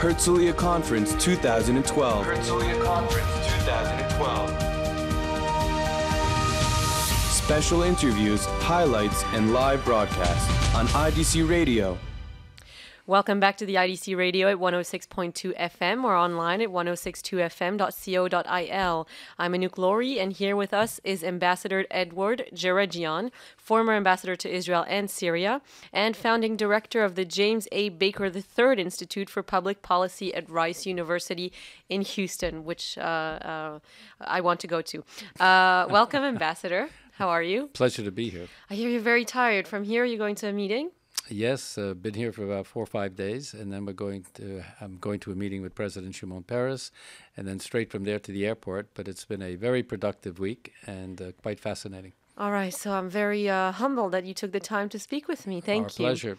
Herzliya-Conference 2012. Herzliya-Conference 2012. Special interviews, highlights, and live broadcasts on IDC-Radio. Welcome back to the IDC Radio at 106.2 FM or online at 1062fm.co.il. I'm Anouk Lori, and here with us is Ambassador Edward-Djerejian, former ambassador to Israel and Syria, and founding director of the James A. Baker III Institute for Public Policy at Rice University in Houston, which I want to go to. Welcome, Ambassador. How are you? Pleasure to be here. I hear you're very tired. From here, you're going to a meeting? Yes, been here for about 4 or 5 days, and then I'm going to a meeting with President Shimon Peres, and then straight from there to the airport. But it's been a very productive week and quite fascinating. All right, so I'm very humbled that you took the time to speak with me. Thank you. Our pleasure.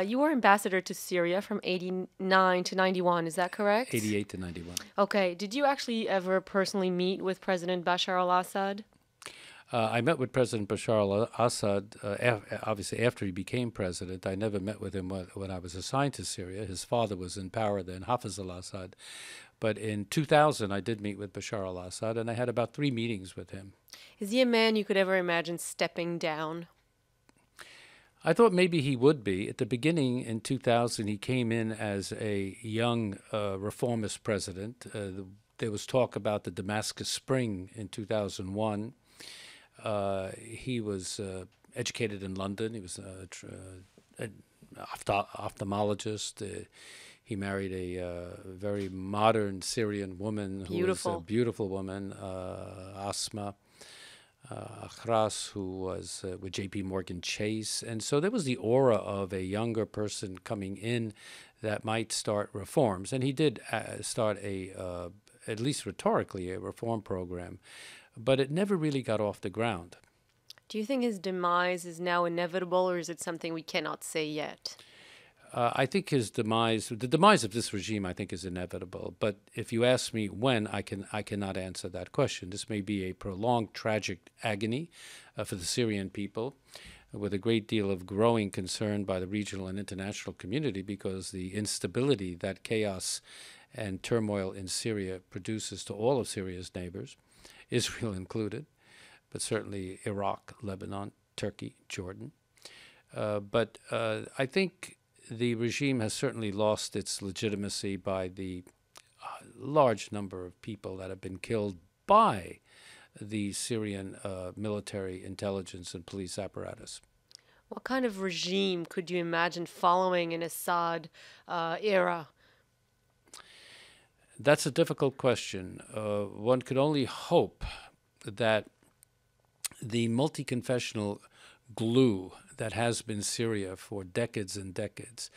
You were ambassador to Syria from 89 to 91, is that correct? 88 to 91. Okay, did you actually ever personally meet with President Bashar al-Assad? I met with President Bashar al-Assad, obviously after he became president. I never met with him when I was assigned to Syria. His father was in power then, Hafiz al-Assad. But in 2000, I did meet with Bashar al-Assad, and I had about 3 meetings with him. Is he a man you could ever imagine stepping down? I thought maybe he would be. At the beginning, in 2000, he came in as a young reformist president. There was talk about the Damascus Spring in 2001. He was educated in London. He was an ophthalmologist. He married a very modern Syrian woman who was a beautiful woman, Asma Akhras, who was with J.P. Morgan Chase. And so there was the aura of a younger person coming in that might start reforms. And he did start at least rhetorically, a reform program. But it never really got off the ground. Do you think his demise is now inevitable, or is it something we cannot say yet? I think the demise of this regime, I think, is inevitable. But if you ask me when, I cannot answer that question. This may be a prolonged, tragic agony for the Syrian people, with a great deal of growing concern by the regional and international community, because the instability that chaos and turmoil in Syria produces to all of Syria's neighbors, Israel included, but certainly Iraq, Lebanon, Turkey, Jordan. But I think the regime has certainly lost its legitimacy by the large number of people that have been killed by the Syrian military intelligence and police apparatus. What kind of regime could you imagine following an Assad era? That's a difficult question. One could only hope that the multi-confessional glue that has been Syria for decades and decades,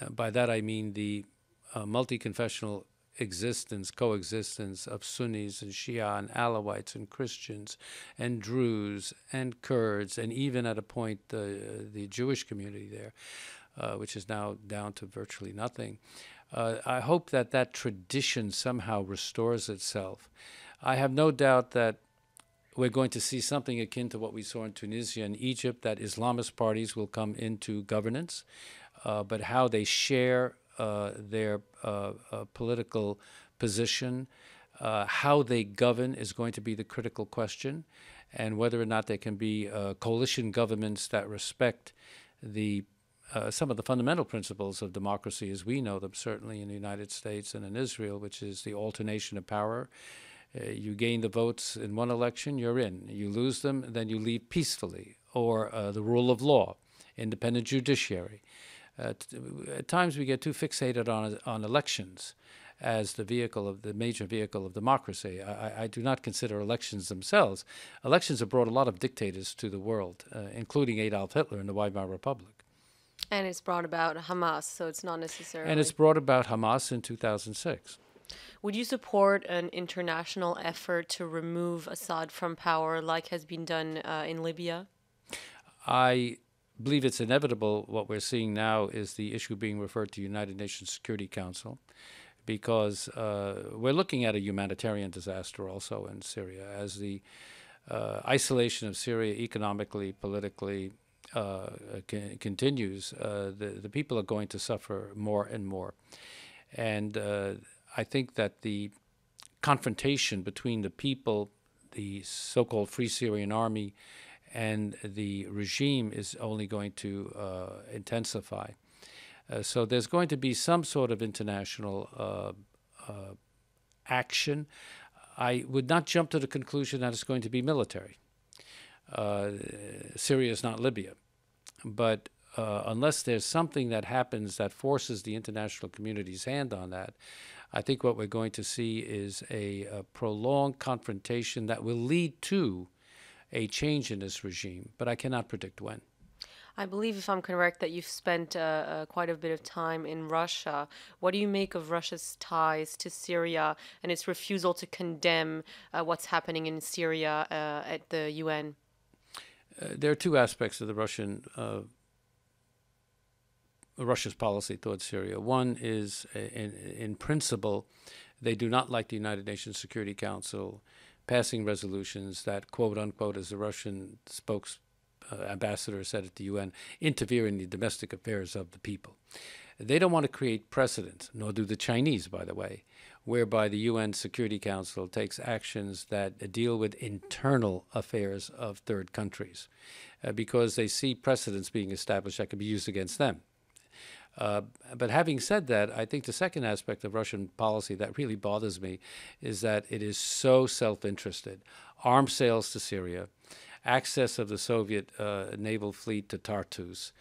by that I mean the multi-confessional coexistence of Sunnis and Shia and Alawites and Christians and Druze and Kurds, and even at a point the Jewish community there, which is now down to virtually nothing. I hope that tradition somehow restores itself. I have no doubt that we're going to see something akin to what we saw in Tunisia and Egypt, that Islamist parties will come into governance, but how they share their political position, how they govern is going to be the critical question, and whether or not there can be coalition governments that respect some of the fundamental principles of democracy as we know them, certainly in the United States and in Israel, which is the alternation of power. You gain the votes in one election, you're in. You lose them, then you leave peacefully. Or the rule of law, independent judiciary. At times we get too fixated on elections as the major vehicle of democracy. I do not consider elections themselves. Elections have brought a lot of dictators to the world, including Adolf Hitler in the Weimar Republic. And it's brought about Hamas, so it's not necessarily... And it's brought about Hamas in 2006. Would you support an international effort to remove Assad from power like has been done in Libya? I believe it's inevitable. What we're seeing now is the issue being referred to United Nations Security Council, because we're looking at a humanitarian disaster also in Syria as the isolation of Syria economically, politically, continues, the people are going to suffer more and more. And I think that the confrontation between the people, the so-called Free Syrian Army, and the regime is only going to intensify. So there's going to be some sort of international action. I would not jump to the conclusion that it's going to be military. Syria is not Libya. But unless there's something that happens that forces the international community's hand on that, I think what we're going to see is a prolonged confrontation that will lead to a change in this regime, but I cannot predict when. I believe, if I'm correct, that you've spent quite a bit of time in Russia. What do you make of Russia's ties to Syria and its refusal to condemn what's happening in Syria at the UN? There are two aspects of the Russia's policy towards Syria. One is, in principle, they do not like the United Nations Security Council passing resolutions that, quote unquote, as the Russian ambassador said at the UN, interfere in the domestic affairs of the people. They don't want to create precedent, nor do the Chinese, by the way, whereby the UN Security Council takes actions that deal with internal affairs of third countries, because they see precedents being established that can be used against them. But having said that, I think the second aspect of Russian policy that really bothers me is that it is so self-interested. Arms sales to Syria, access of the Soviet naval fleet to Tartus,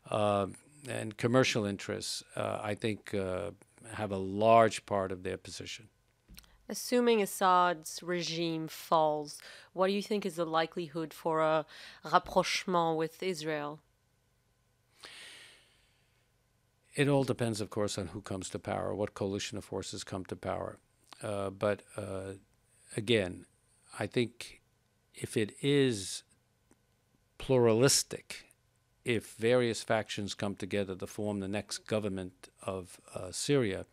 and commercial interests, I think, have a large part of their position. Assuming Assad's regime falls, what do you think is the likelihood for a rapprochement with Israel? It all depends, of course, on who comes to power, what coalition of forces come to power. But again, I think if it is pluralistic, if various factions come together to form the next government of Syria,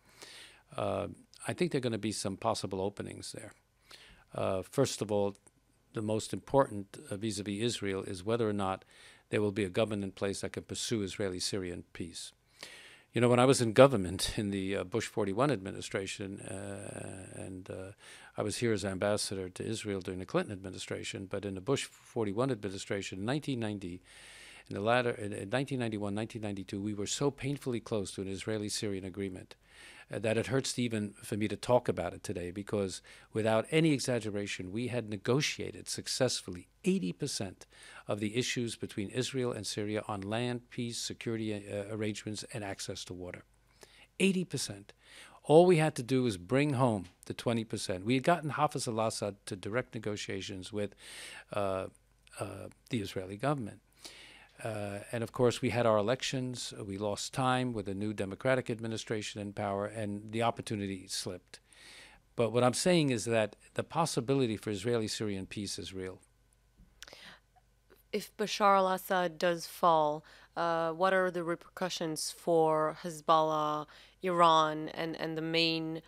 I think there are going to be some possible openings there. First of all, the most important vis-a-vis Israel is whether or not there will be a government in place that can pursue Israeli-Syrian peace. You know, when I was in government in the Bush 41 administration, and I was here as ambassador to Israel during the Clinton administration, but in the Bush 41 administration in 1990, in 1991, 1992, we were so painfully close to an Israeli-Syrian agreement that it hurts even for me to talk about it today, because without any exaggeration, we had negotiated successfully 80% of the issues between Israel and Syria on land, peace, security arrangements, and access to water. 80%. All we had to do was bring home the 20%. We had gotten Hafez al-Assad to direct negotiations with the Israeli government. And of course, we had our elections. We lost time with a new democratic administration in power, and the opportunity slipped. But what I'm saying is that the possibility for Israeli-Syrian peace is real. If Bashar al-Assad does fall, what are the repercussions for Hezbollah, Iran, and the main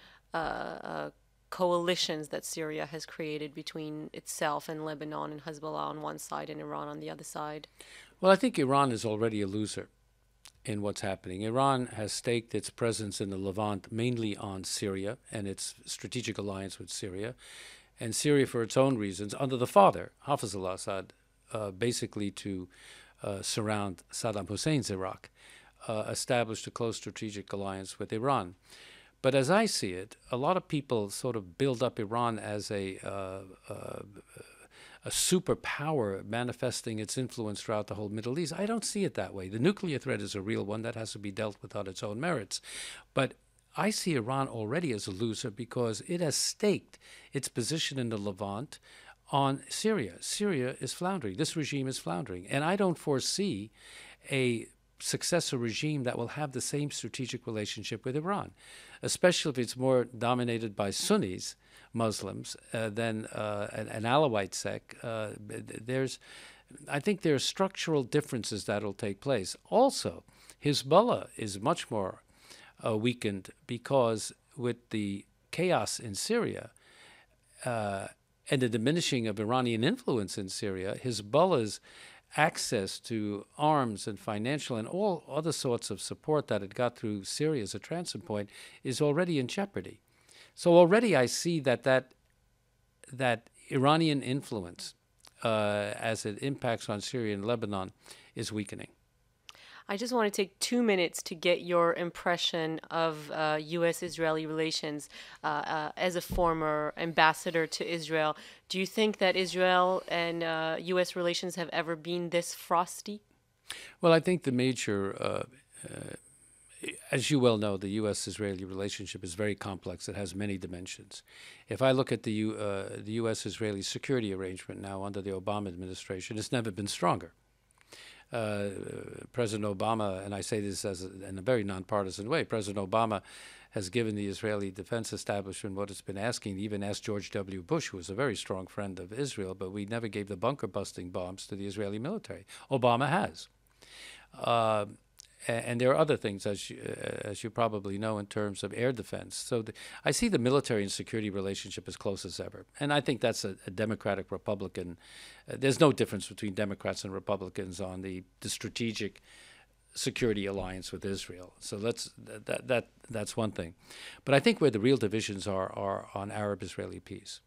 coalitions that Syria has created between itself and Lebanon, and Hezbollah on one side and Iran on the other side? Well, I think Iran is already a loser in what's happening. Iran has staked its presence in the Levant mainly on Syria and its strategic alliance with Syria. And Syria, for its own reasons, under the father, Hafez al-Assad, basically to surround Saddam Hussein's Iraq, established a close strategic alliance with Iran. But as I see it, a lot of people sort of build up Iran as a superpower manifesting its influence throughout the whole Middle East. I don't see it that way. The nuclear threat is a real one that has to be dealt with on its own merits. But I see Iran already as a loser because it has staked its position in the Levant on Syria. Syria is floundering. This regime is floundering. And I don't foresee a successor regime that will have the same strategic relationship with Iran, especially if it's more dominated by Sunnis, Muslims, than an Alawite sect. I think there are structural differences that will take place. Also, Hezbollah is much more weakened because with the chaos in Syria and the diminishing of Iranian influence in Syria, Hezbollah's access to arms and financial and all other sorts of support that it got through Syria as a transit point is already in jeopardy. So already I see that Iranian influence as it impacts on Syria and Lebanon is weakening. I just want to take 2 minutes to get your impression of U.S.-Israeli relations as a former ambassador to Israel. Do you think that Israel and U.S. relations have ever been this frosty? Well, I think the major, as you well know, the U.S.-Israeli relationship is very complex. It has many dimensions. If I look at the U.S.-Israeli security arrangement now under the Obama administration, it's never been stronger. President Obama, and I say this in a very nonpartisan way, President Obama has given the Israeli defense establishment what it's been asking. He even asked George W. Bush, who was a very strong friend of Israel, but we never gave the bunker-busting bombs to the Israeli military. Obama has. And there are other things, as you probably know, in terms of air defense. So I see the military and security relationship as close as ever. And I think that's a Democratic-Republican. There's no difference between Democrats and Republicans on the strategic security alliance with Israel. So that's one thing. But I think where the real divisions are on Arab-Israeli peace.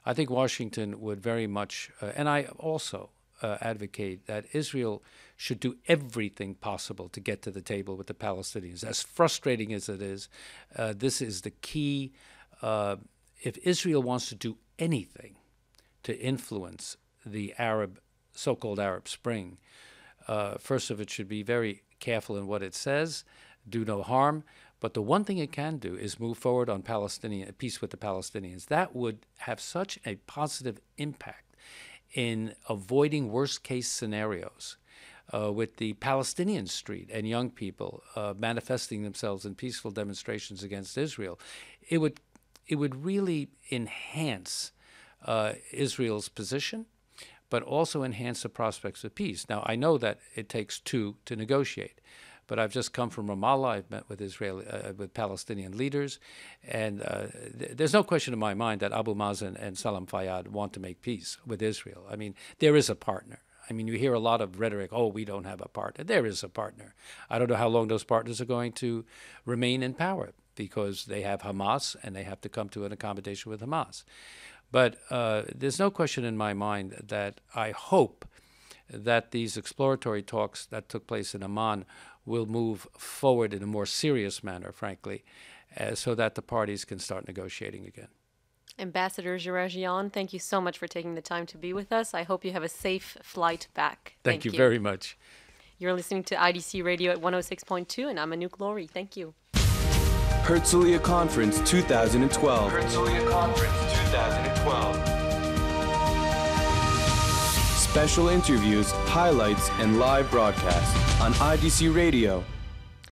I think Washington would very much, and I also advocate that Israel should do everything possible to get to the table with the Palestinians. As frustrating as it is, this is the key. If Israel wants to do anything to influence the so-called Arab Spring, first of it should be very careful in what it says, do no harm. But the one thing it can do is move forward on peace with the Palestinians. That would have such a positive impact in avoiding worst-case scenarios with the Palestinian street and young people manifesting themselves in peaceful demonstrations against Israel. It would really enhance Israel's position, but also enhance the prospects of peace. Now, I know that it takes two to negotiate, but I've just come from Ramallah. I've met with with Palestinian leaders, and there's no question in my mind that Abu Mazen and Salam Fayyad want to make peace with Israel. I mean, there is a partner. I mean, you hear a lot of rhetoric, oh, we don't have a partner. There is a partner. I don't know how long those partners are going to remain in power because they have Hamas and they have to come to an accommodation with Hamas. But there's no question in my mind that I hope that these exploratory talks that took place in Amman will move forward in a more serious manner, frankly, so that the parties can start negotiating again. Ambassador Djerejian, thank you so much for taking the time to be with us. I hope you have a safe flight back. Thank you very much. You're listening to IDC Radio at 106.2, and I'm Anouk Lori. Thank you. Herzliya-Conference 2012. Herzliya-Conference 2012. Special interviews, highlights, and live broadcasts on IDC Radio.